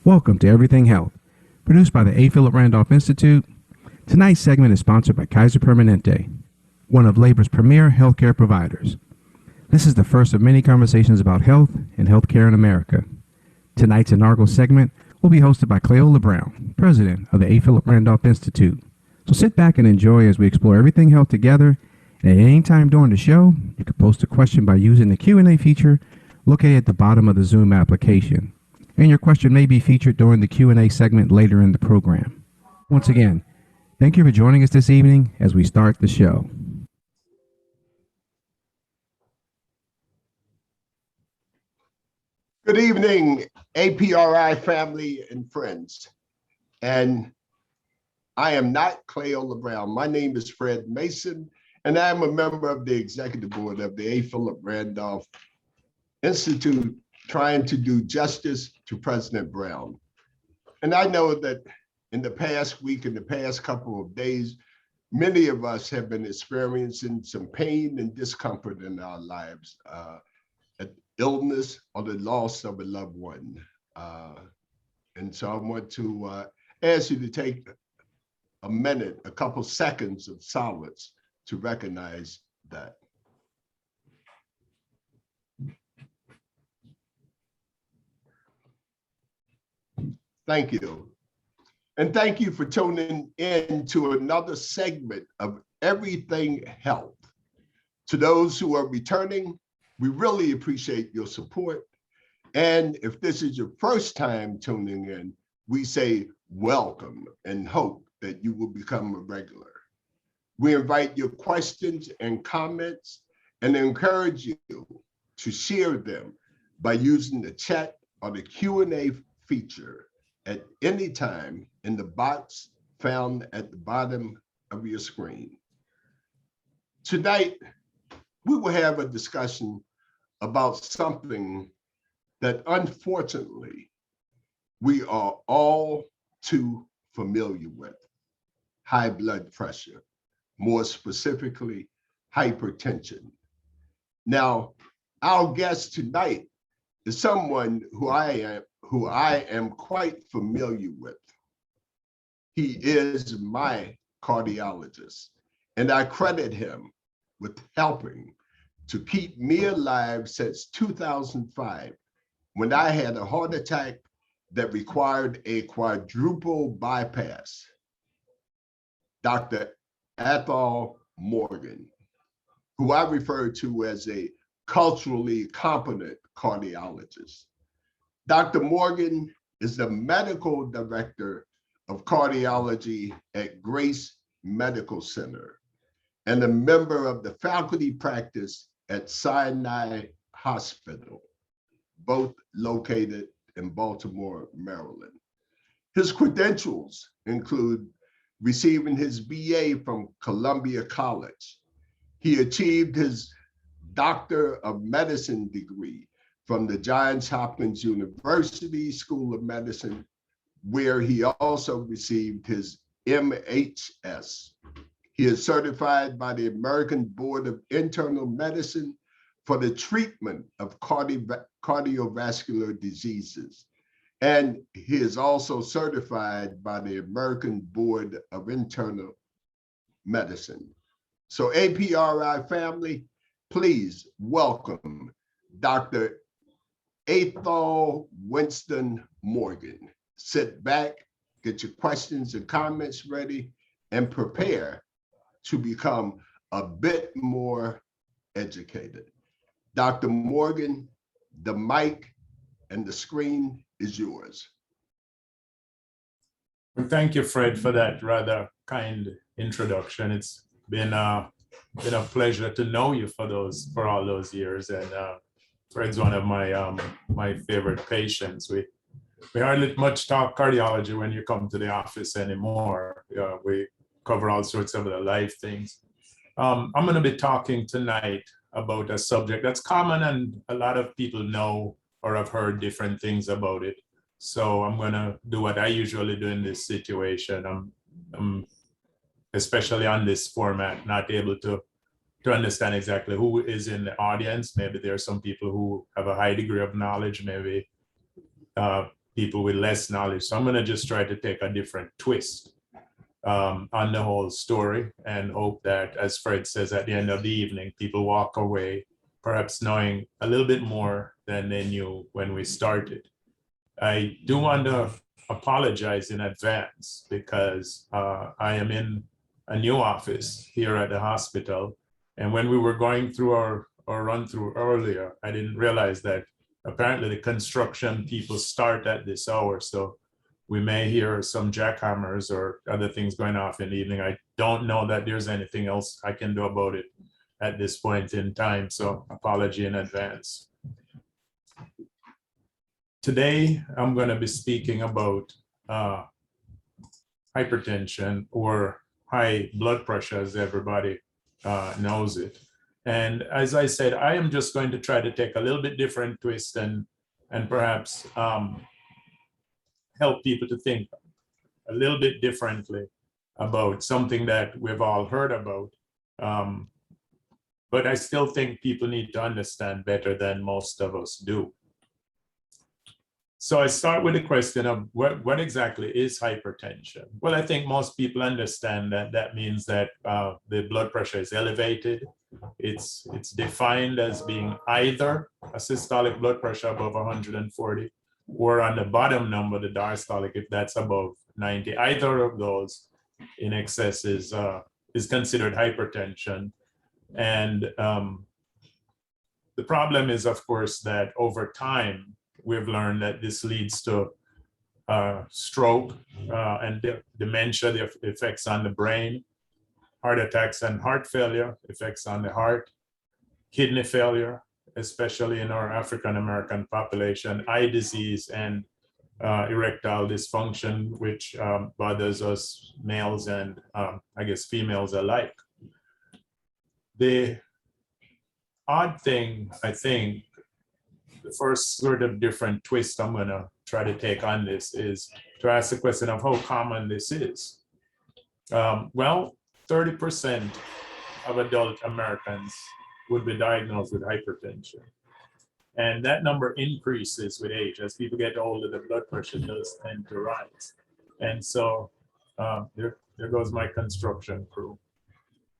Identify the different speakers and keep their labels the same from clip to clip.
Speaker 1: Welcome to Everything Health, produced by the A. Philip Randolph Institute. Tonight's segment is sponsored by Kaiser Permanente, one of labor's premier healthcare providers. This is the first of many conversations about health and healthcare in America. Tonight's inaugural segment will be hosted by Cleola Brown, president of the A. Philip Randolph Institute. So sit back and enjoy as we explore everything health together. And at any time during the show, you can post a question by using the Q&A feature located at the bottom of the Zoom application. And your question may be featured during the Q&A segment later in the program. Once again, thank you for joining us this evening as we start the show.
Speaker 2: Good evening, APRI family and friends. And I am not Cleola Brown. My name is Fred Mason, and I'm a member of the executive board of the A. Philip Randolph Institute, trying to do justice to President Brown. And I know that in the past week, in the past couple of days, many of us have been experiencing some pain and discomfort in our lives, illness or the loss of a loved one. And so I want to ask you to take a minute, a couple seconds of silence to recognize that. Thank you. And thank you for tuning in to another segment of Everything Health. To those who are returning, we really appreciate your support. And if this is your first time tuning in, we say welcome and hope that you will become a regular. We invite your questions and comments and encourage you to share them by using the chat or the Q&A feature at any time in the box found at the bottom of your screen. Tonight, we will have a discussion about something that unfortunately we are all too familiar with: high blood pressure, more specifically, hypertension. Now, our guest tonight is someone who I am quite familiar with. He is my cardiologist, and I credit him with helping to keep me alive since 2005, when I had a heart attack that required a quadruple bypass. Dr. Athol Morgan, who I refer to as a culturally competent cardiologist. Dr. Morgan is the medical director of cardiology at Grace Medical Center and a member of the faculty practice at Sinai Hospital, both located in Baltimore, Maryland. His credentials include receiving his BA from Columbia College. He achieved his Doctor of Medicine degree from the Johns Hopkins University School of Medicine, where he also received his MHS. He is certified by the American Board of Internal Medicine for the treatment of cardiovascular diseases. And he is also certified by the American Board of Internal Medicine. So APRI family, please welcome Dr. Athol Winston Morgan. Sit back, get your questions and comments ready, and prepare to become a bit more educated. Dr. Morgan, the mic and the screen is yours.
Speaker 3: Well, thank you, Fred, for that rather kind introduction. It's been a pleasure to know you for all those years, and Fred's one of my favorite patients. We hardly much talk cardiology when you come to the office anymore. We cover all sorts of other life things. I'm going to be talking tonight about a subject that's common, and a lot of people know or have heard different things about it. So I'm going to do what I usually do in this situation. I'm especially on this format, not able to understand exactly who is in the audience. Maybe there are some people who have a high degree of knowledge, maybe people with less knowledge. So I'm going to just try to take a different twist on the whole story and hope that, as Fred says, at the end of the evening, people walk away perhaps knowing a little bit more than they knew when we started. I do want to apologize in advance because I am in a new office here at the hospital. And when we were going through our run through earlier, I didn't realize that apparently the construction people start at this hour. So we may hear some jackhammers or other things going off in the evening. I don't know that there's anything else I can do about it at this point in time. So apology in advance. Today, I'm going to be speaking about hypertension or high blood pressure, as everybody knows it. And as I said, I am just going to try to take a little bit different twist and perhaps help people to think a little bit differently about something that we've all heard about. But I still think people need to understand better than most of us do. So I start with the question of what exactly is hypertension? Well, I think most people understand that that means that the blood pressure is elevated. It's defined as being either a systolic blood pressure above 140 or on the bottom number, the diastolic, if that's above 90. Either of those in excess is considered hypertension. And the problem is, of course, that over time, we've learned that this leads to stroke and dementia, the effects on the brain, heart attacks and heart failure, effects on the heart, kidney failure, especially in our African-American population, eye disease and erectile dysfunction, which bothers us males and I guess females alike. The odd thing, I think, the first sort of different twist I'm going to try to take on this is to ask the question of how common this is. Well, 30% of adult Americans would be diagnosed with hypertension. And that number increases with age. As people get older, the blood pressure does tend to rise. And so there goes my construction crew.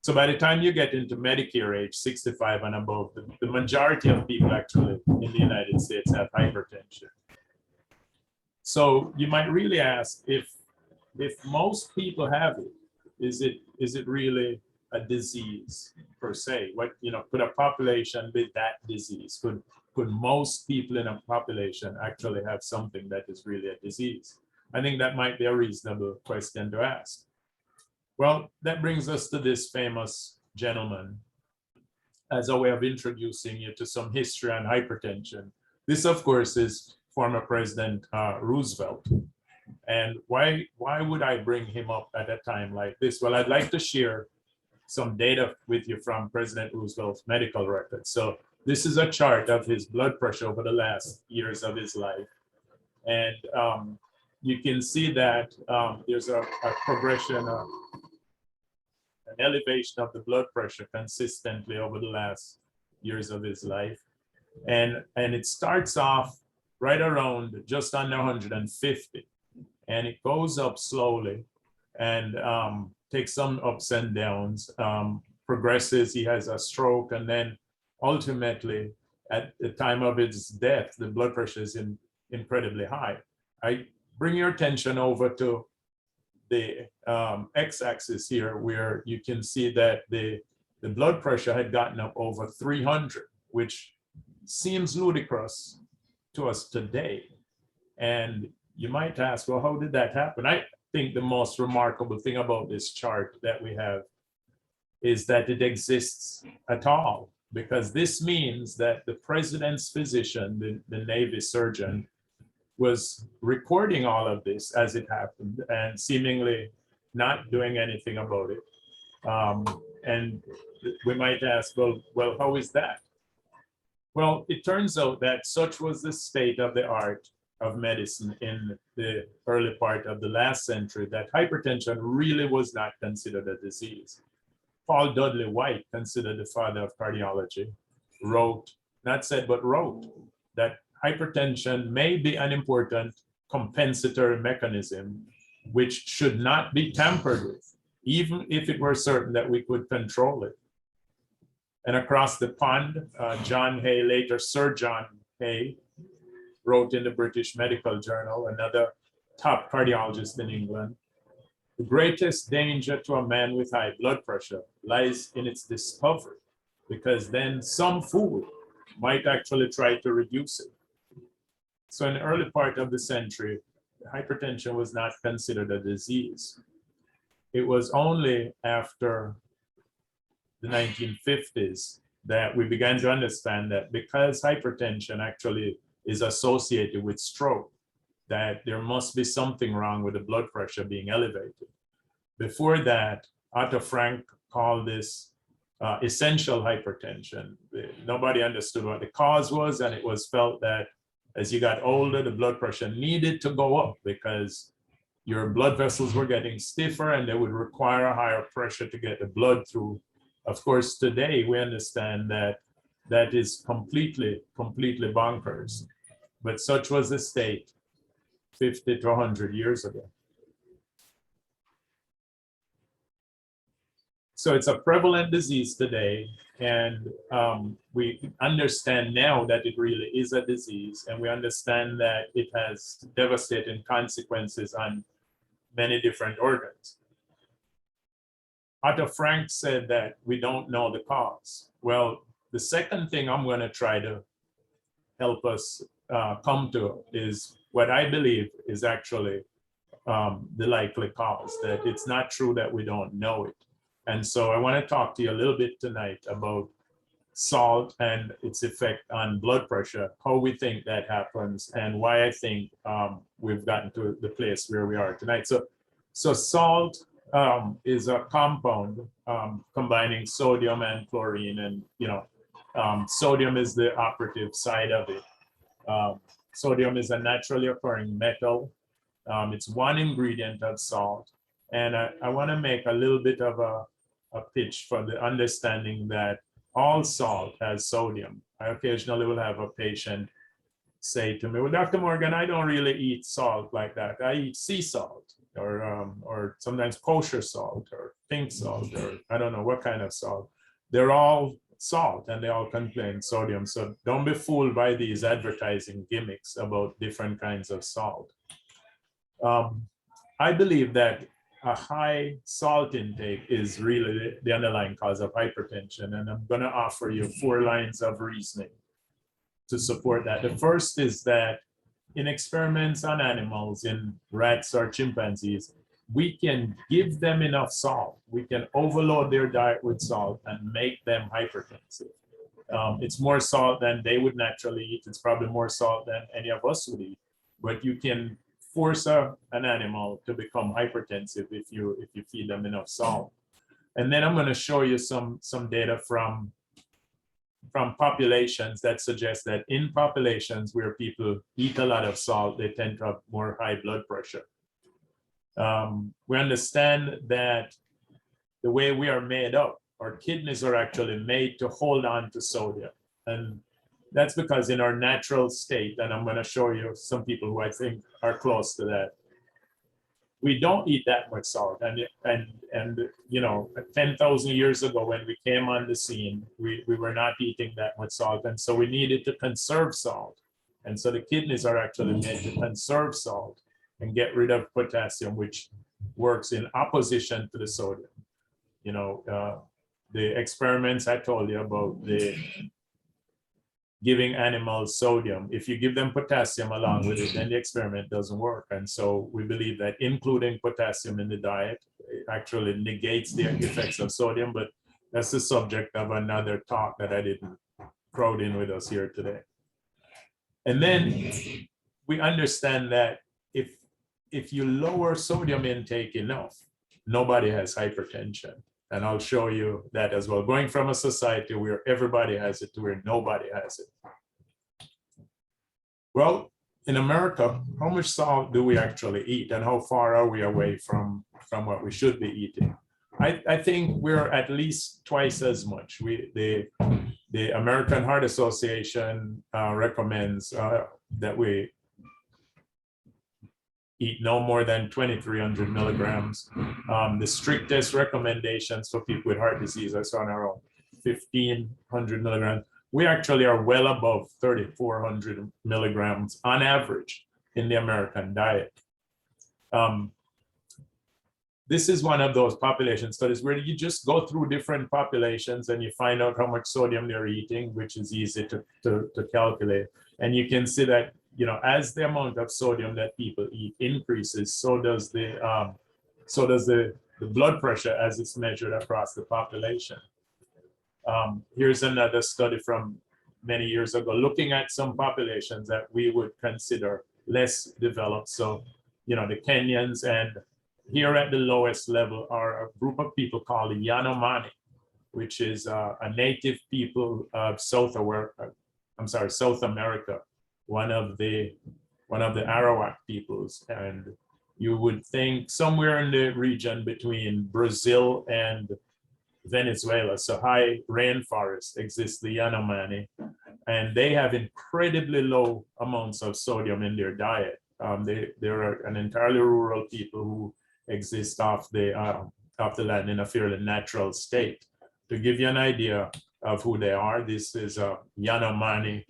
Speaker 3: So by the time you get into Medicare age, 65 and above, the majority of people actually in the United States have hypertension. So you might really ask, if most people have it, is it really a disease per se? What, could a population with that disease, could most people in a population actually have something that is really a disease? I think that might be a reasonable question to ask. Well, that brings us to this famous gentleman as a way of introducing you to some history on hypertension. This, of course, is former President Roosevelt. And why would I bring him up at a time like this? Well, I'd like to share some data with you from President Roosevelt's medical records. So this is a chart of his blood pressure over the last years of his life. And you can see that there's a progression of an elevation of the blood pressure consistently over the last years of his life. And it starts off right around just under 150. And it goes up slowly and takes some ups and downs, progresses. He has a stroke, and then ultimately, at the time of his death, the blood pressure is incredibly high. I bring your attention over to the x-axis here, where you can see that the blood pressure had gotten up over 300, which seems ludicrous to us today. And you might ask, well, how did that happen? I think the most remarkable thing about this chart that we have is that it exists at all, because this means that the president's physician, the Navy surgeon, was recording all of this as it happened and seemingly not doing anything about it. And we might ask, well, how is that? Well, it turns out that such was the state of the art of medicine in the early part of the last century that hypertension really was not considered a disease. Paul Dudley White, considered the father of cardiology, wrote, not said, but wrote that hypertension may be an important compensatory mechanism, which should not be tampered with, even if it were certain that we could control it. And across the pond, John Hay, later Sir John Hay, wrote in the British Medical Journal, another top cardiologist in England, the greatest danger to a man with high blood pressure lies in its discovery, because then some fool might actually try to reduce it. So in the early part of the century, hypertension was not considered a disease. It was only after the 1950s that we began to understand that because hypertension actually is associated with stroke, that there must be something wrong with the blood pressure being elevated. Before that, Otto Frank called this essential hypertension. Nobody understood what the cause was, and it was felt that as you got older, the blood pressure needed to go up because your blood vessels were getting stiffer and they would require a higher pressure to get the blood through. Of course, today we understand that that is completely bonkers. But such was the state 50 to 100 years ago. So it's a prevalent disease today, and we understand now that it really is a disease, and we understand that it has devastating consequences on many different organs. Otto Frank said that we don't know the cause. Well, the second thing I'm going to try to help us come to is what I believe is actually the likely cause, that it's not true that we don't know it. And so I want to talk to you a little bit tonight about salt and its effect on blood pressure, how we think that happens, and why I think we've gotten to the place where we are tonight. So salt is a compound combining sodium and chlorine, and sodium is the operative side of it. Sodium is a naturally occurring metal. It's one ingredient of salt. And I want to make a little bit of a pitch for the understanding that all salt has sodium. I occasionally will have a patient say to me, well, Dr. Morgan, I don't really eat salt like that. I eat sea salt, or sometimes kosher salt, or pink salt, or I don't know what kind of salt. They're all salt and they all contain sodium. So don't be fooled by these advertising gimmicks about different kinds of salt. I believe that a high salt intake is really the underlying cause of hypertension. And I'm going to offer you 4 lines of reasoning to support that. The first is that in experiments on animals, in rats or chimpanzees, we can give them enough salt. We can overload their diet with salt and make them hypertensive. It's more salt than they would naturally eat. It's probably more salt than any of us would eat. But you can force an animal to become hypertensive if you feed them enough salt. And then I'm going to show you some data from populations that suggest that in populations where people eat a lot of salt, they tend to have more high blood pressure. We understand that the way we are made up, our kidneys are actually made to hold on to sodium. And that's because in our natural state, and I'm going to show you some people who I think are close to that, we don't eat that much salt. And 10,000 years ago when we came on the scene, we were not eating that much salt. And so we needed to conserve salt. And so the kidneys are actually made to conserve salt and get rid of potassium, which works in opposition to the sodium. The experiments I told you about, the giving animals sodium, if you give them potassium along with it, then the experiment doesn't work. And so we believe that including potassium in the diet actually negates the effects of sodium, but that's the subject of another talk that I didn't crowd in with us here today. And then we understand that if you lower sodium intake enough, nobody has hypertension. And I'll show you that as well. Going from a society where everybody has it to where nobody has it. Well, in America, how much salt do we actually eat, and how far are we away from what we should be eating? I think we're at least twice as much. The American Heart Association recommends that we eat no more than 2,300 milligrams. The strictest recommendations for people with heart disease are on around 1,500 milligrams. We actually are well above 3,400 milligrams on average in the American diet. This is one of those population studies where you just go through different populations and you find out how much sodium they're eating, which is easy to calculate. And you can see that, you know, as the amount of sodium that people eat increases, so does the blood pressure as it's measured across the population. Here's another study from many years ago, looking at some populations that we would consider less developed. So, you know, the Kenyans, and here at the lowest level are a group of people called the Yanomami, which is a native people of South America, one of the Arawak peoples. And you would think somewhere in the region between Brazil and Venezuela, so high rainforest exists, the Yanomami, and they have incredibly low amounts of sodium in their diet. They're an entirely rural people who exist off the land in a fairly natural state. To give you an idea of who they are, this is a Yanomami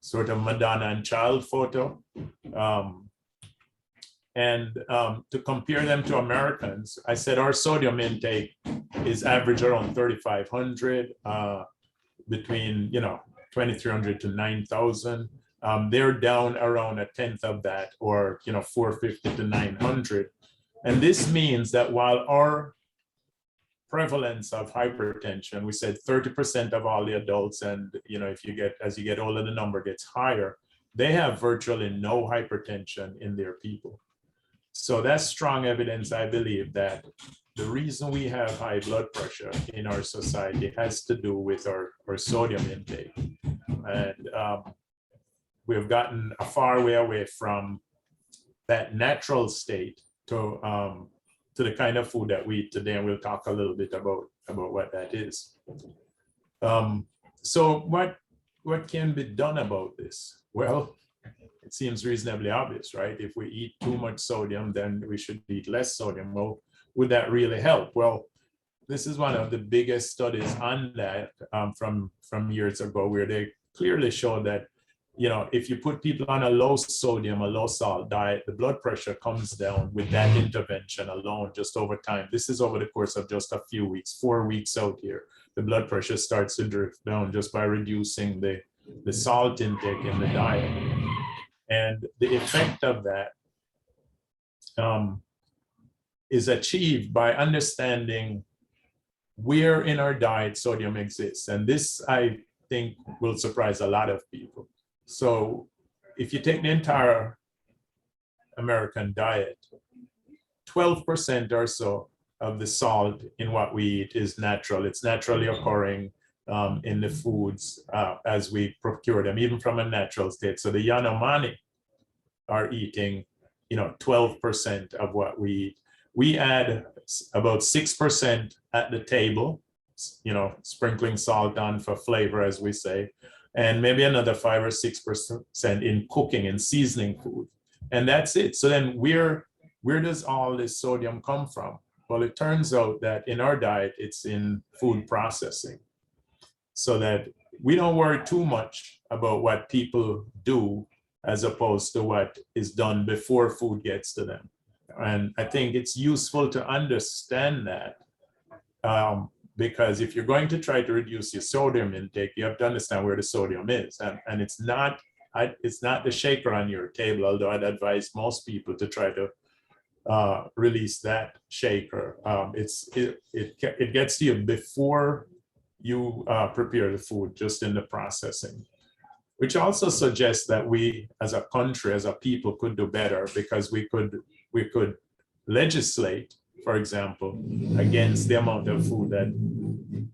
Speaker 3: sort of Madonna and child photo. To compare them to Americans, I said our sodium intake is average around 3,500, between, you know, 2,300 to 9,000. They're down around a tenth of that, or, you know, 450 to 900. And this means that while our prevalence of hypertension, we said 30% of all the adults, and, you know, as you get older, the number gets higher, they have virtually no hypertension in their people. So that's strong evidence, I believe, that the reason we have high blood pressure in our society has to do with our sodium intake. And we've gotten a far way away from that natural state to the kind of food that we eat today, and we'll talk a little bit about what that is. So what can be done about this? Well, it seems reasonably obvious, right? If we eat too much sodium, then we should eat less sodium. Well, would that really help? Well, this is one of the biggest studies on that from years ago, where they clearly showed that, you know, if you put people on a low sodium, a low salt diet, the blood pressure comes down with that intervention alone just over time. This is over the course of just a few weeks, 4 weeks out here. The blood pressure starts to drift down just by reducing the salt intake in the diet. And the effect of that is achieved by understanding where in our diet sodium exists. And this, I think, will surprise a lot of people. So if you take the entire American diet, 12% or so of the salt in what we eat is natural. It's naturally occurring in the foods as we procure them, even from a natural state. So the Yanomami are eating, you know, 12% of what we eat. We add about 6% at the table, you know, sprinkling salt on for flavor, as we say, and maybe another 5 or 6% in cooking and seasoning food. And that's it. So then where does all this sodium come from? Well, it turns out that in our diet, it's in food processing. So that we don't worry too much about what people do as opposed to what is done before food gets to them. And I think it's useful to understand that, because if you're going to try to reduce your sodium intake, you have to understand where the sodium is. And it's not the shaker on your table, although I'd advise most people to try to release that shaker. It gets to you before you prepare the food, just in the processing, which also suggests that we as a country, as a people, could do better, because we could legislate, for example, against the amount of food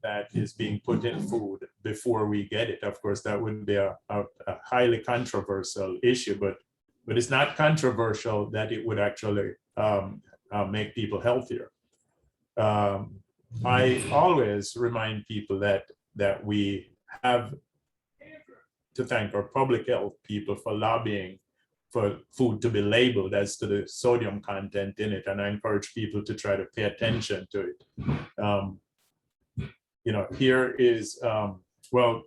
Speaker 3: that is being put in food before we get it. Of course, that would be a highly controversial issue, but it's not controversial that it would actually make people healthier. I always remind people that we have to thank our public health people for lobbying for food to be labeled as to the sodium content in it. And I encourage people to try to pay attention to it. You know, here is, well,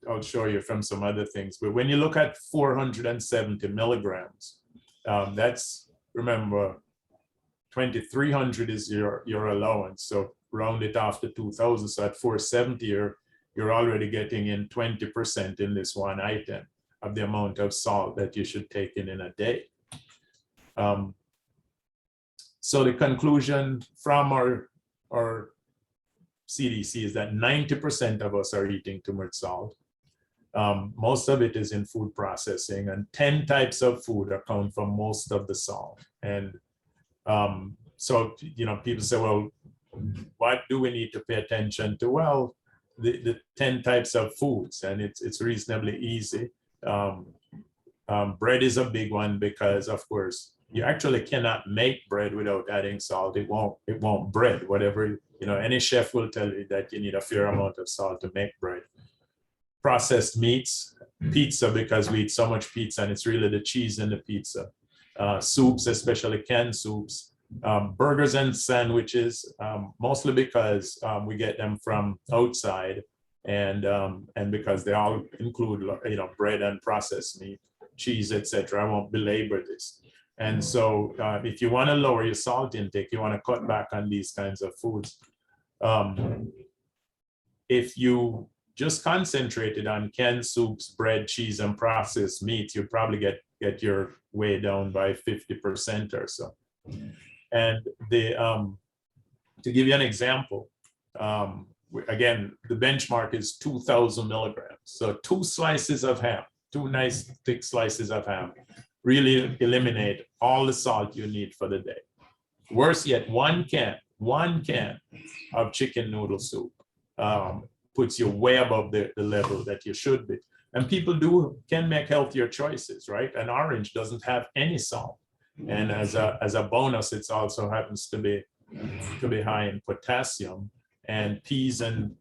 Speaker 3: I'll show you from some other things, but when you look at 470 milligrams, that's, remember, 2,300 is your allowance. So round it off to 2,000. So at 470, you're already getting in 20% in this one item of the amount of salt that you should take in a day. So the conclusion from our CDC is that 90% of us are eating too much salt. Most of it is in food processing, and 10 types of food account for most of the salt. And so, you know, people say, well, what do we need to pay attention to? Well, the 10 types of foods, and it's reasonably easy. Bread is a big one because, of course, you actually cannot make bread without adding salt. It won't bread. Whatever, you know, any chef will tell you that you need a fair amount of salt to make bread. Processed meats, pizza, because we eat so much pizza, and it's really the cheese in the pizza. Soups, especially canned soups. Burgers and sandwiches, mostly because we get them from outside, and because they all include, you know, bread and processed meat, cheese, etc. I won't belabor this. And so if you want to lower your salt intake, you want to cut back on these kinds of foods. If you just concentrated on canned soups, bread, cheese, and processed meats, you'd probably get your way down by 50% or so. And to give you an example, again, the benchmark is 2,000 milligrams. So 2 slices of ham, 2 nice thick slices of ham, really eliminate all the salt you need for the day. Worse yet, one can of chicken noodle soup puts you way above the level that you should be. And people can make healthier choices, right? An orange doesn't have any salt. And as a bonus, it also happens to be high in potassium. And peas, and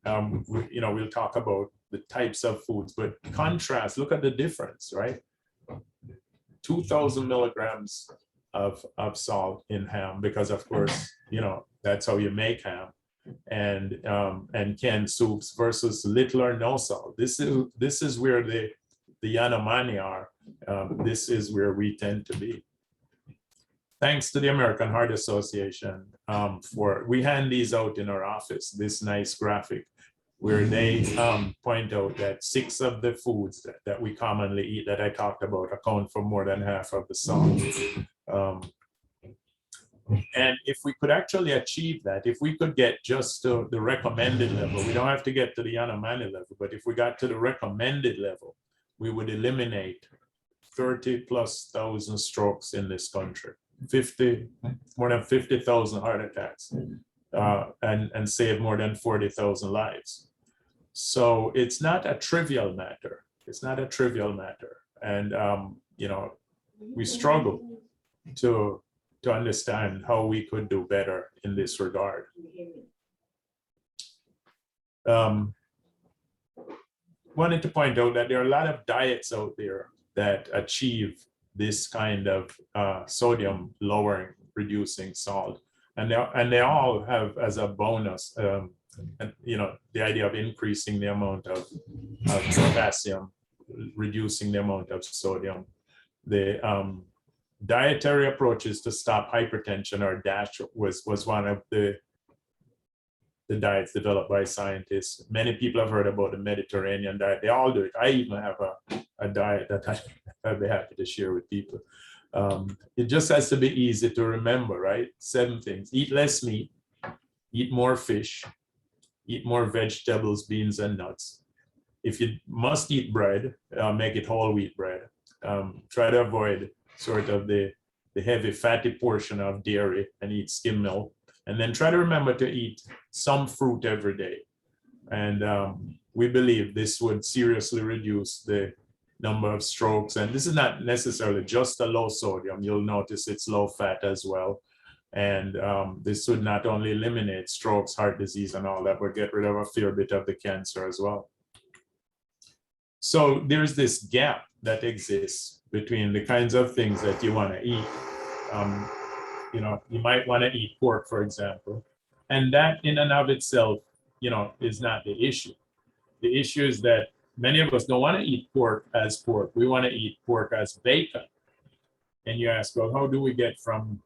Speaker 3: you know, we'll talk about the types of foods, but contrast, look at the difference, right? 2,000 milligrams of salt in ham, because of course, you know, that's how you make ham, and canned soups versus little or no salt. This is where the Yanomami are. This is where we tend to be. Thanks to the American Heart Association we hand these out in our office, this nice graphic where they point out that 6 of the foods that we commonly eat that I talked about account for more than half of the salt. And if we could actually achieve that, if we could get just to the recommended level, we don't have to get to the Yanomami level, but if we got to the recommended level, we would eliminate 30,000+ strokes in this country. More than 50,000 heart attacks, and save more than 40,000 lives. So it's not a trivial matter. It's not a trivial matter. And, you know, we struggle to understand how we could do better in this regard. Wanted to point out that there are a lot of diets out there that achieve this kind of sodium lowering, reducing salt, and they all have as a bonus, and, you know, the idea of increasing the amount of potassium, reducing the amount of sodium. The dietary approaches to stop hypertension, or DASH, was one of the diets developed by scientists. Many people have heard about the Mediterranean diet. They all do it. I even have a diet that I'd be happy to share with people. It just has to be easy to remember, right? 7 things: eat less meat, eat more fish, eat more vegetables, beans, and nuts. If you must eat bread, make it whole wheat bread. Try to avoid sort of the heavy fatty portion of dairy and eat skim milk. And then try to remember to eat some fruit every day. And we believe this would seriously reduce the number of strokes. And this is not necessarily just a low sodium. You'll notice it's low fat as well. And this would not only eliminate strokes, heart disease, and all that, but get rid of a fair bit of the cancer as well. So there's this gap that exists between the kinds of things that you want to eat. You might want to eat pork, for example, and that in and of itself, is not the issue. The issue is that many of us don't want to eat pork as pork. We want to eat pork as bacon. And you ask, well, how do we get from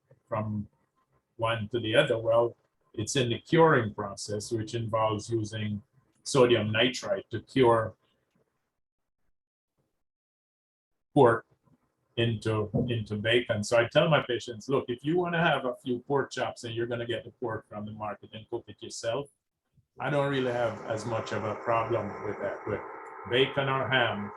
Speaker 3: one to the other? Well, it's in the curing process, which involves using sodium nitrite to cure pork into bacon. So I tell my patients, look, if you want to have a few pork chops and you're going to get the pork from the market and cook it yourself, I don't really have as much of a problem with that. But bacon or ham,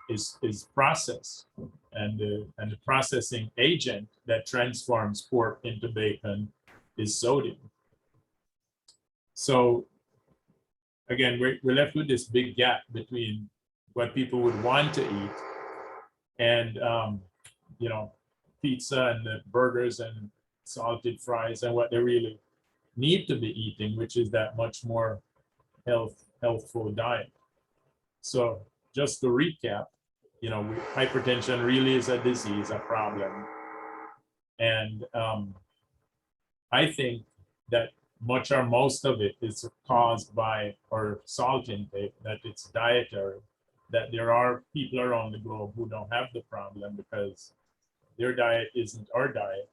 Speaker 3: is processed, and the processing agent that transforms pork into bacon is sodium. So again, we're left with this big gap between what people would want to eat and pizza and the burgers and salted fries and what they really need to be eating, which is that much more healthful diet. So just to recap, hypertension really is a disease, a problem. And I think that much or most of it is caused by our salt intake, that it's dietary, that there are people around the globe who don't have the problem because their diet isn't our diet,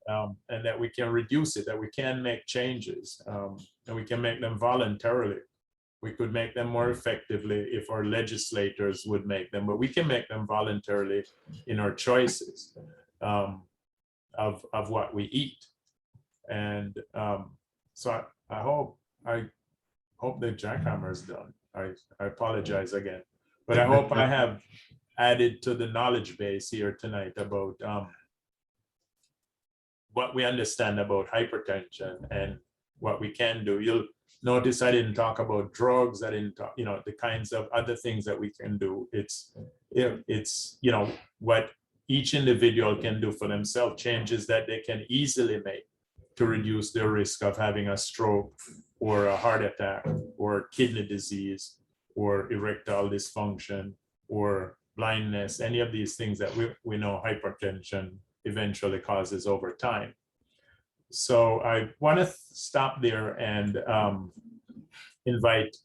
Speaker 3: and that we can reduce it, that we can make changes, and we can make them voluntarily. We could make them more effectively if our legislators would make them, but we can make them voluntarily in our choices of what we eat. And so I hope the jackhammer is done. I apologize again, but I hope I have added to the knowledge base here tonight about what we understand about hypertension and what we can do. You'll notice I didn't talk about drugs. I didn't talk, the kinds of other things that we can do. It's what each individual can do for themselves, changes that they can easily make to reduce their risk of having a stroke or a heart attack or kidney disease or erectile dysfunction or blindness, any of these things that we know hypertension eventually causes over time. So I want to stop there and invite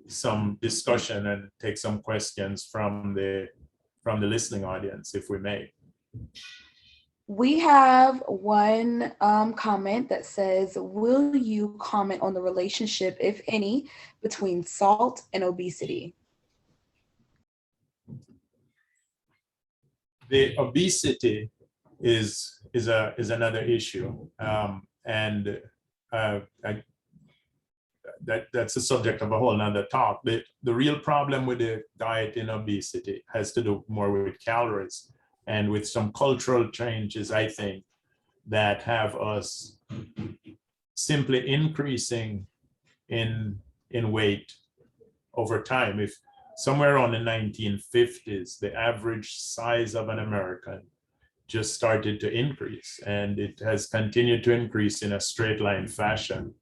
Speaker 3: some discussion and take some questions from the listening audience, if we may.
Speaker 4: We have one comment that says, will you comment on the relationship, if any, between salt and obesity?
Speaker 3: The obesity is another issue, and that's the subject of a whole nother talk. The real problem with the diet in obesity has to do more with calories and with some cultural changes, I think, that have us simply increasing in weight over time. If somewhere around the 1950s, the average size of an American just started to increase, and it has continued to increase in a straight line fashion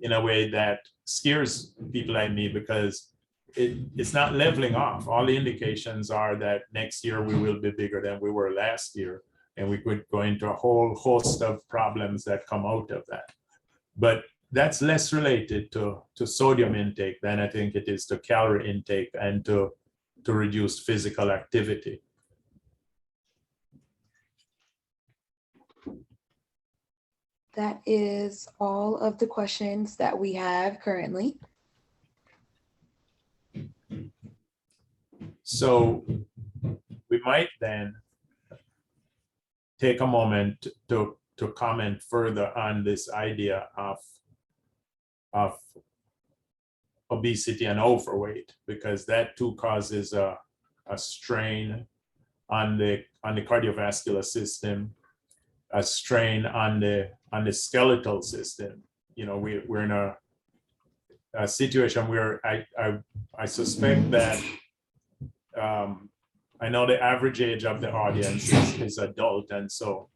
Speaker 3: in a way that scares people like me, because it's not leveling off. All the indications are that next year we will be bigger than we were last year, and we could go into a whole host of problems that come out of that. But that's less related to sodium intake than I think it is to calorie intake and to reduced physical activity.
Speaker 4: That is all of the questions that we have currently.
Speaker 3: So we might then take a moment to comment further on this idea of obesity and overweight, because that too causes a strain on the cardiovascular system, a strain on the skeletal system. We're in a situation where I suspect that I know the average age of the audience is adult, and so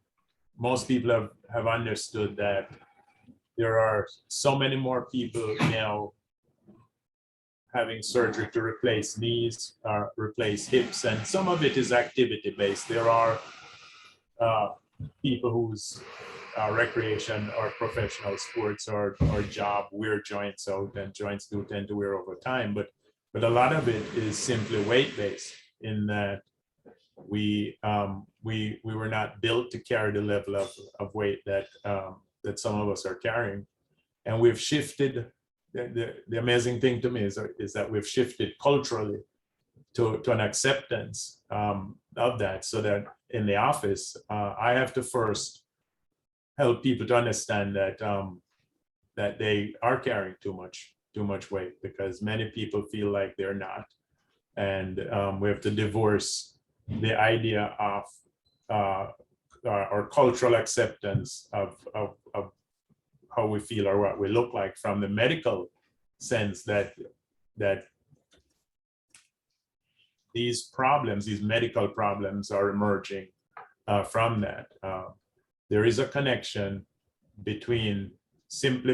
Speaker 3: most people have understood that there are so many more people now having surgery to replace knees, replace hips, and some of it is activity based. There are people whose recreation or professional sports or job wear joints out, and joints do tend to wear over time, but a lot of it is simply weight based, in that we were not built to carry the level of weight that that some of us are carrying, and we've shifted. The amazing thing to me is that we've shifted culturally to an acceptance of that, so that in the office, I have to first help people to understand that that they are carrying too much weight, because many people feel like they're not, and we have to divorce the idea of or cultural acceptance of how we feel or what we look like from the medical sense, that these problems, these medical problems, are emerging from that. There is a connection between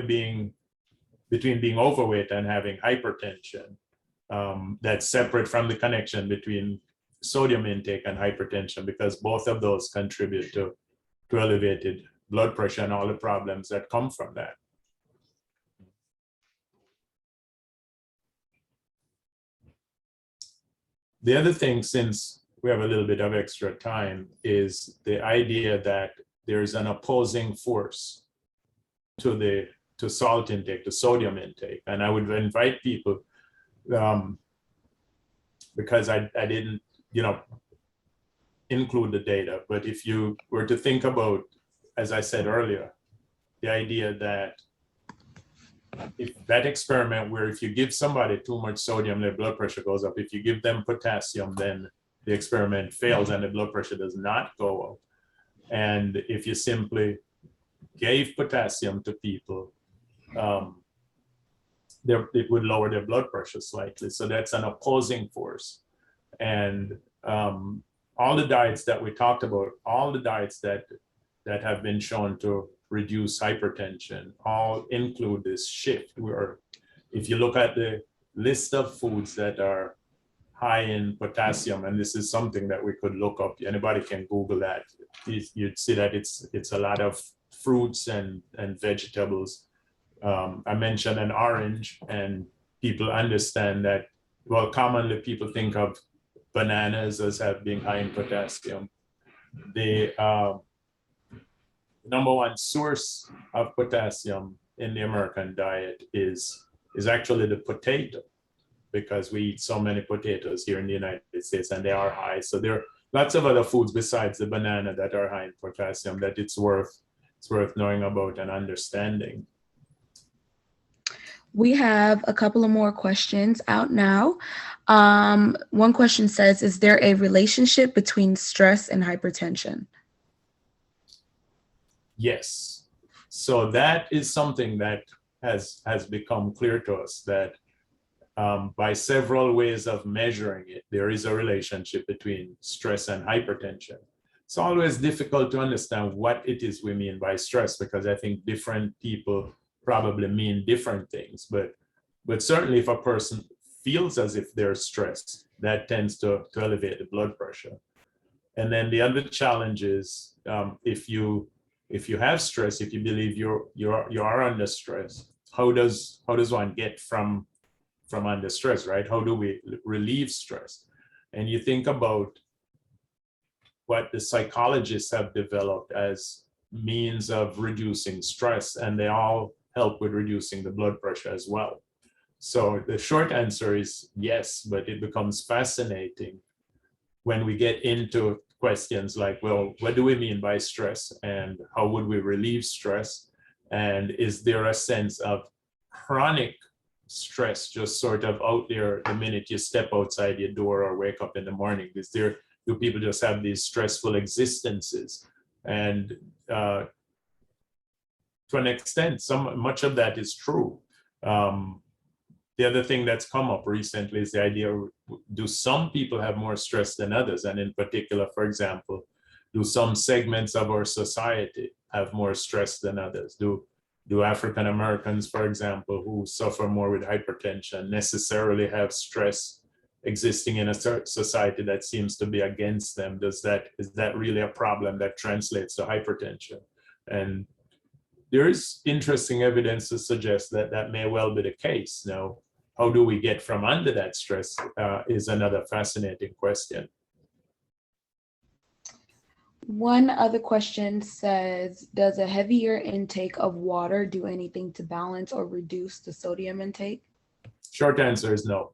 Speaker 3: being overweight and having hypertension that's separate from the connection between sodium intake and hypertension, because both of those contribute to elevated blood pressure and all the problems that come from that. The other thing, since we have a little bit of extra time, is the idea that there's an opposing force to salt intake, to sodium intake. And I would invite people, because I didn't, include the data, but if you were to think about, as I said earlier, the idea that if that experiment where if you give somebody too much sodium, their blood pressure goes up. If you give them potassium, then the experiment fails and the blood pressure does not go up. And if you simply gave potassium to people, it would lower their blood pressure slightly. So that's an opposing force. And all the diets that we talked about, all the diets that have been shown to reduce hypertension, all include this shift where if you look at the list of foods that are high in potassium, and this is something that we could look up, anybody can Google that, you'd see that it's a lot of fruits and vegetables. I mentioned an orange, and people understand that, well, commonly people think of bananas as being high in potassium. The number one source of potassium in the American diet is actually the potato, because we eat so many potatoes here in the United States, and they are high. So there are lots of other foods besides the banana that are high in potassium that it's worth knowing about and understanding.
Speaker 4: We have a couple of more questions out now. One question says, is there a relationship between stress and hypertension?
Speaker 3: Yes. So that is something that has become clear to us, that by several ways of measuring it, there is a relationship between stress and hypertension. It's always difficult to understand what it is we mean by stress, because I think different people probably mean different things. But certainly if a person feels as if they're stressed, that tends to elevate the blood pressure. And then the other challenge is if you have stress, if you believe you are under stress, how does one get from under stress, right? How do we relieve stress? And you think about what the psychologists have developed as means of reducing stress, and they all help with reducing the blood pressure as well. So the short answer is yes, but it becomes fascinating when we get into questions like, well, what do we mean by stress, and how would we relieve stress? And is there a sense of chronic stress just sort of out there the minute you step outside your door or wake up in the morning? Do people just have these stressful existences? And to an extent, much of that is true. The other thing that's come up recently is the idea, do some people have more stress than others? And in particular, for example, do some segments of our society have more stress than others? Do Do African Americans, for example, who suffer more with hypertension necessarily have stress existing in a society that seems to be against them? Is that really a problem that translates to hypertension? And there is interesting evidence to suggest that that may well be the case. Now, how do we get from under that stress is another fascinating question.
Speaker 4: One other question says, does a heavier intake of water do anything to balance or reduce the sodium intake?
Speaker 3: Short answer is no.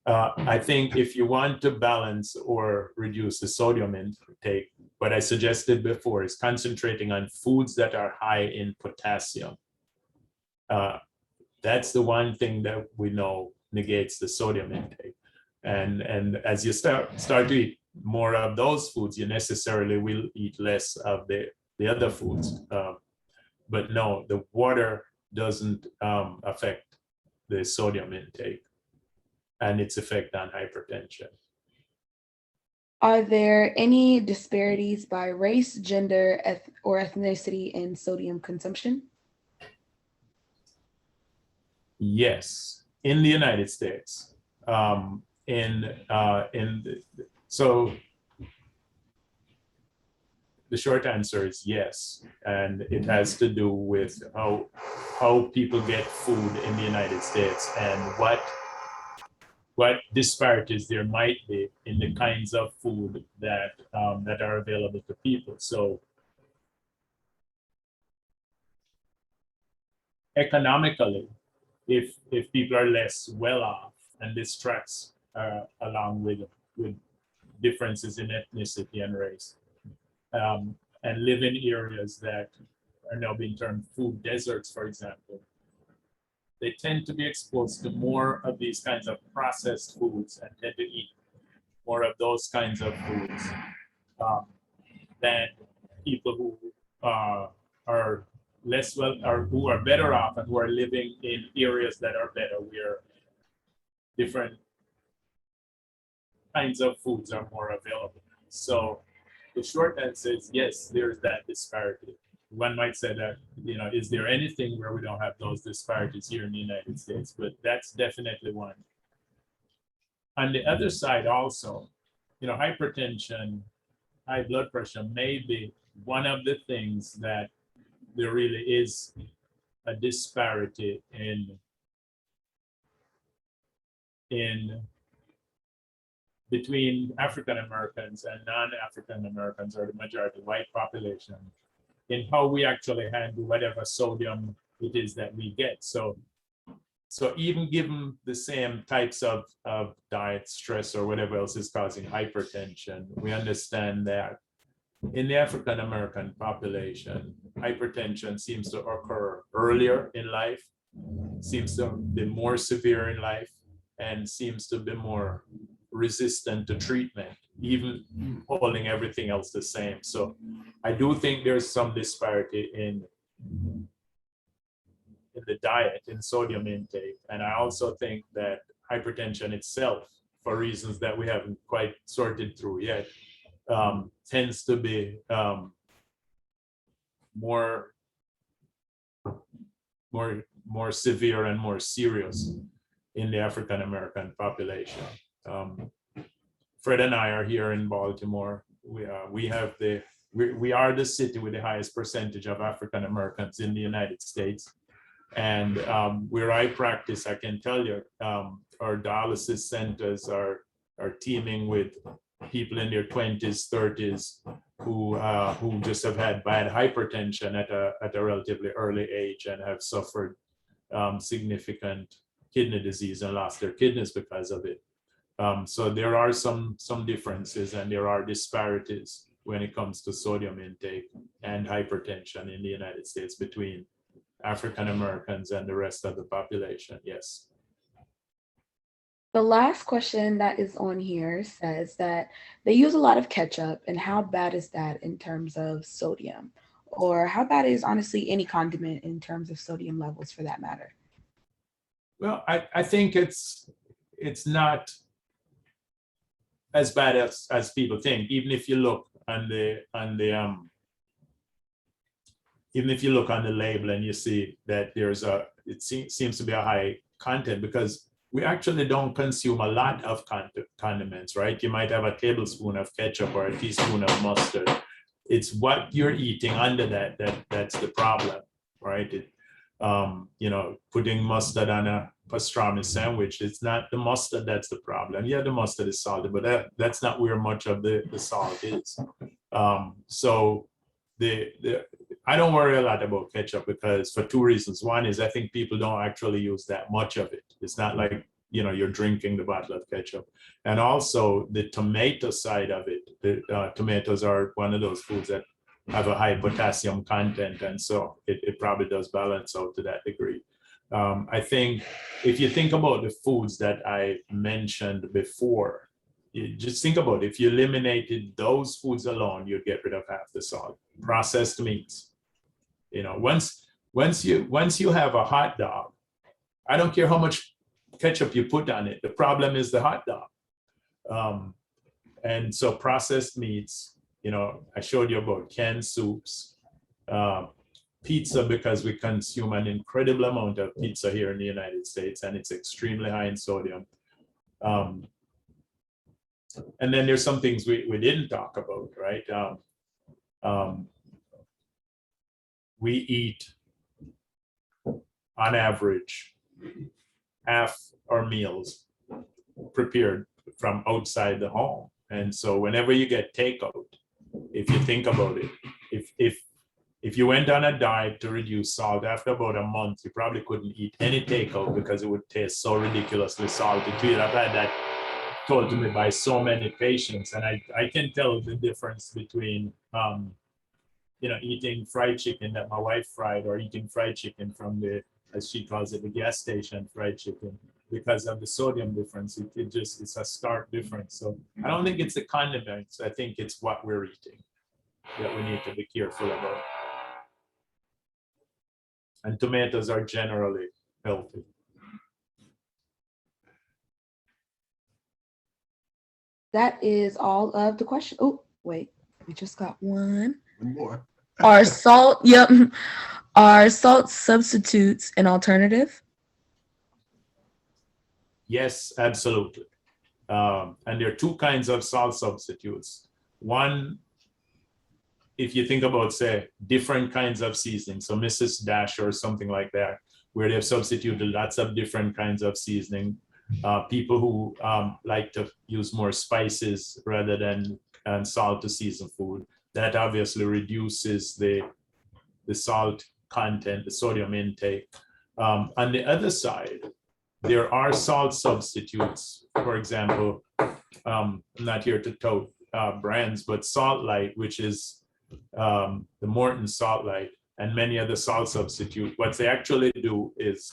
Speaker 3: I think if you want to balance or reduce the sodium intake, what I suggested before is concentrating on foods that are high in potassium. That's the one thing that we know negates the sodium intake. And as you start to eat more of those foods, you necessarily will eat less of the other foods. But no, the water doesn't affect the sodium intake and its effect on hypertension.
Speaker 4: Are there any disparities by race, gender, or ethnicity in sodium consumption?
Speaker 3: Yes, in the United States. So the short answer is yes, and it has to do with how people get food in the United States and what disparities there might be in the kinds of food that are available to people. So economically, if people are less well off, and this tracks along with differences in ethnicity and race, and live in areas that are now being termed food deserts, for example, they tend to be exposed to more of these kinds of processed foods and tend to eat more of those kinds of foods than people who are less well, or who are better off and who are living in areas that are better, where different kinds of foods are more available. So the short answer is yes, there's that disparity. One might say that, is there anything where we don't have those disparities here in the United States? But that's definitely one. On the other side also, hypertension, high blood pressure may be one of the things that there really is a disparity in between African Americans and non-African Americans, or the majority white population, in how we actually handle whatever sodium it is that we get. So even given the same types of diet, stress, or whatever else is causing hypertension, we understand that in the African American population, hypertension seems to occur earlier in life, seems to be more severe in life, and seems to be more resistant to treatment, even holding everything else the same. So I do think there's some disparity in the diet, in sodium intake. And I also think that hypertension itself, for reasons that we haven't quite sorted through yet, tends to be more severe and more serious in the African American population. Fred and I are here in Baltimore. We are the city with the highest percentage of African Americans in the United States. And where I practice, I can tell you, our dialysis centers are teeming with people in their 20s, 30s who just have had bad hypertension at a relatively early age and have suffered significant kidney disease and lost their kidneys because of it. So there are some differences, and there are disparities when it comes to sodium intake and hypertension in the United States between African Americans and the rest of the population. Yes.
Speaker 4: The last question that is on here says that they use a lot of ketchup, and how bad is that in terms of sodium? Or how bad is honestly any condiment in terms of sodium levels, for that matter?
Speaker 3: Well, I think it's not as bad as people think. Even if you look on the even if you look on the label and you see that it seems to be a high content, because we actually don't consume a lot of condiments, right? You might have a tablespoon of ketchup or a teaspoon of mustard. It's what you're eating under that's the problem, right? Putting mustard on a pastrami sandwich, it's not the mustard that's the problem. Yeah, the mustard is salty, but that's not where much of the salt is. So I don't worry a lot about ketchup, because for two reasons. One is I think people don't actually use that much of it. It's not like, you're drinking the bottle of ketchup. And also the tomato side of it, tomatoes are one of those foods that have a high potassium content. And so it probably does balance out to that degree. I think if you think about the foods that I mentioned before, you just think about it. If you eliminated those foods alone, you'd get rid of half the salt. Processed meats. Once you have a hot dog, I don't care how much ketchup you put on it. The problem is the hot dog. And so processed meats, I showed you about canned soups, pizza, because we consume an incredible amount of pizza here in the United States, and it's extremely high in sodium. And then there's some things we didn't talk about, right? We eat, on average, half our meals prepared from outside the home. And so whenever you get takeout, if you think about it, if you went on a diet to reduce salt, after about a month, you probably couldn't eat any takeout because it would taste so ridiculously salty to you. I've had that told to me by so many patients, and I can tell the difference between eating fried chicken that my wife fried, or eating fried chicken from the, as she calls it, the gas station fried chicken, because of the sodium difference. It's a stark difference. So I don't think it's the condiments. I think it's what we're eating that we need to be careful about. And tomatoes are generally healthy.
Speaker 4: That is all of the questions. Oh, wait, we just got one.
Speaker 2: One more.
Speaker 4: Are salt substitutes an alternative?
Speaker 3: Yes, absolutely. And there are two kinds of salt substitutes. One, if you think about, say, different kinds of seasoning, so Mrs. Dash or something like that, where they've substituted lots of different kinds of seasoning. People who like to use more spices rather than salt to season food, that obviously reduces the salt content, the sodium intake. On the other side, there are salt substitutes. For example, I'm not here to tout brands, but Salt Light, which is the Morton Salt Light, and many other salt substitute, what they actually do is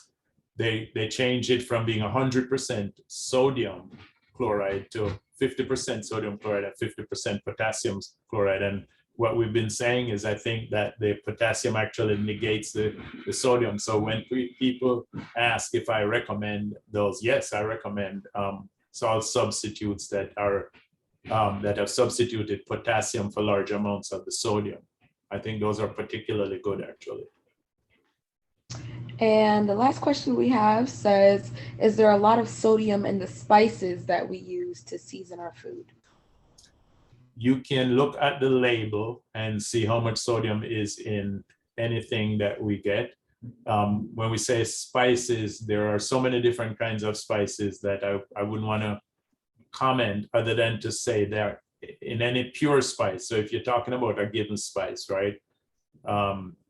Speaker 3: they change it from being 100% sodium chloride to 50% sodium chloride and 50% potassium chloride. And what we've been saying is, I think that the potassium actually negates the sodium. So when people ask if I recommend those, yes, I recommend salt substitutes that have substituted potassium for large amounts of the sodium. I think those are particularly good, actually.
Speaker 4: And the last question we have says, is there a lot of sodium in the spices that we use to season our food?
Speaker 3: You can look at the label and see how much sodium is in anything that we get. When we say spices, there are so many different kinds of spices that I wouldn't want to comment other than to say that in any pure spice. So if you're talking about a given spice, right?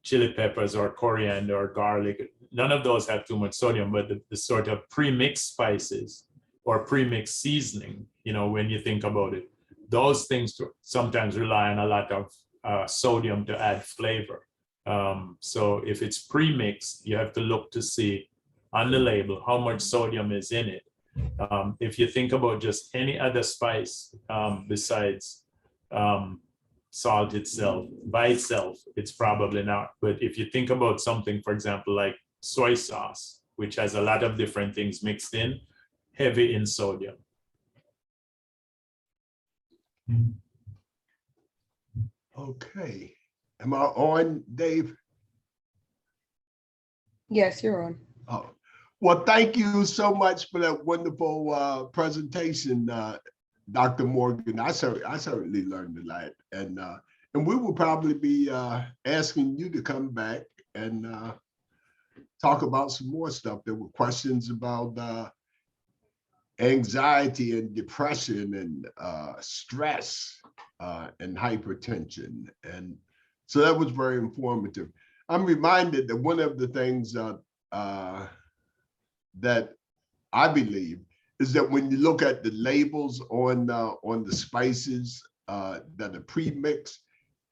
Speaker 3: Chili peppers or coriander or garlic, none of those have too much sodium, but the sort of pre-mixed spices or pre-mixed seasoning, when you think about it, those things sometimes rely on a lot of sodium to add flavor. So if it's pre-mixed, you have to look to see on the label how much sodium is in it. If you think about just any other spice besides salt itself, by itself, it's probably not. But if you think about something, for example, like soy sauce, which has a lot of different things mixed in, heavy in sodium.
Speaker 2: Okay. Am I on, Dave?
Speaker 4: Yes, you're on.
Speaker 2: Oh, well, thank you so much for that wonderful presentation, Dr. Morgan. I certainly learned a lot, and we will probably be asking you to come back and talk about some more stuff. There were questions about anxiety and depression and stress and hypertension, and so that was very informative. I'm reminded that one of the things that I believe is that when you look at the labels on the spices that are pre-mixed,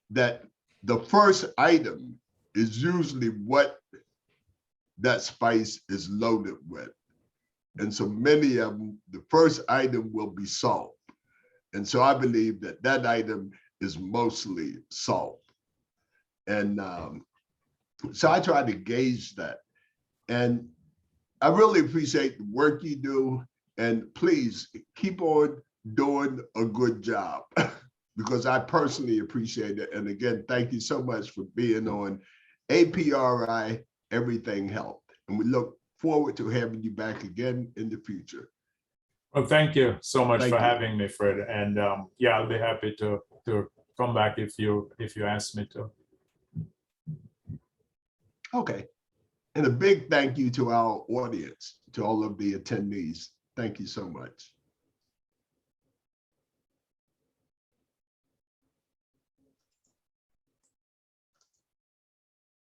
Speaker 2: that the first item is usually what that spice is loaded with. And so many of them, the first item will be salt. And so I believe that that item is mostly salt. And so I try to gauge that. And I really appreciate the work you do, and please keep on doing a good job because I personally appreciate it. And again, thank you so much for being on APRI Everything Health. And we look forward to having you back again in the future.
Speaker 3: Well, thank you so much
Speaker 2: Thank
Speaker 3: for
Speaker 2: you.
Speaker 3: having me, Fred. And yeah, I'll be happy to come back if you ask me to.
Speaker 2: Okay. And a big thank you to our audience, to all of the attendees. Thank you so much.